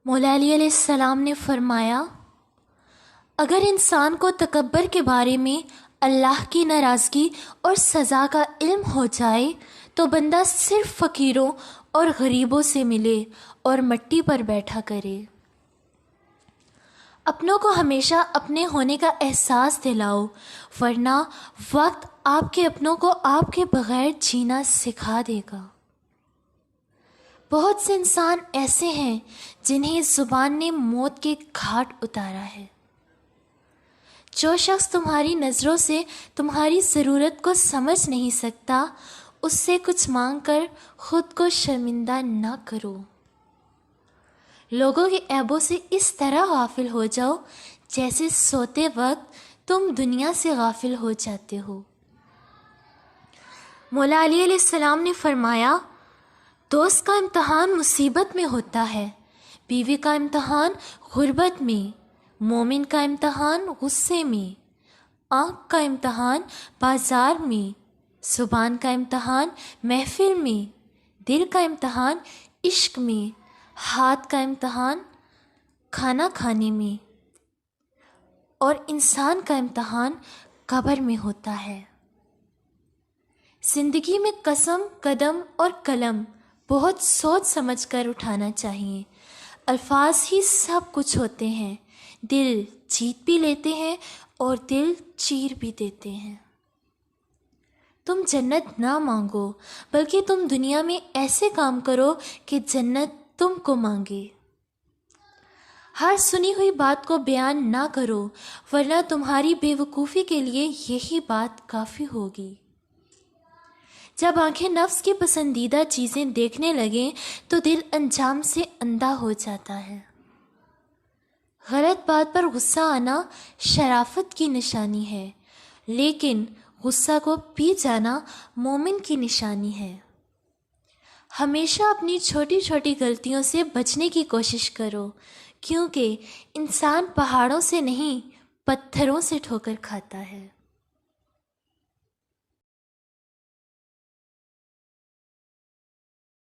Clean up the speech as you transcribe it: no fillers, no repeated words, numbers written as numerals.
مولا علی علیہ السلام نے فرمایا، اگر انسان کو تکبر کے بارے میں اللہ کی ناراضگی اور سزا کا علم ہو جائے تو بندہ صرف فقیروں اور غریبوں سے ملے اور مٹی پر بیٹھا کرے۔ اپنوں کو ہمیشہ اپنے ہونے کا احساس دلاؤ، ورنہ وقت آپ کے اپنوں کو آپ کے بغیر جینا سکھا دے گا۔ بہت سے انسان ایسے ہیں جنہیں اس زبان نے موت کے گھاٹ اتارا ہے۔ جو شخص تمہاری نظروں سے تمہاری ضرورت کو سمجھ نہیں سکتا، اس سے کچھ مانگ کر خود کو شرمندہ نہ کرو۔ لوگوں کے عیبوں سے اس طرح غافل ہو جاؤ جیسے سوتے وقت تم دنیا سے غافل ہو جاتے ہو۔ مولا علی علیہ السلام نے فرمایا، دوست کا امتحان مصیبت میں ہوتا ہے، بیوی کا امتحان غربت میں، مومن کا امتحان غصے میں، آنکھ کا امتحان بازار میں، زبان کا امتحان محفل میں، دل کا امتحان عشق میں، ہاتھ کا امتحان کھانا کھانے میں، اور انسان کا امتحان قبر میں ہوتا ہے۔ زندگی میں قسم، قدم اور قلم بہت سوچ سمجھ کر اٹھانا چاہیے۔ الفاظ ہی سب کچھ ہوتے ہیں، دل جیت بھی لیتے ہیں اور دل چیر بھی دیتے ہیں۔ تم جنت نہ مانگو، بلکہ تم دنیا میں ایسے کام کرو کہ جنت تم کو مانگے۔ ہر سنی ہوئی بات کو بیان نہ کرو، ورنہ تمہاری بے وقوفی کے لیے یہی بات کافی ہوگی۔ جب آنکھیں نفس کی پسندیدہ چیزیں دیکھنے لگیں تو دل انجام سے اندھا ہو جاتا ہے۔ غلط بات پر غصہ آنا شرافت کی نشانی ہے، لیکن غصہ کو پی جانا مومن کی نشانی ہے۔ ہمیشہ اپنی چھوٹی چھوٹی غلطیوں سے بچنے کی کوشش کرو، کیونکہ انسان پہاڑوں سے نہیں پتھروں سے ٹھوکر کھاتا ہے۔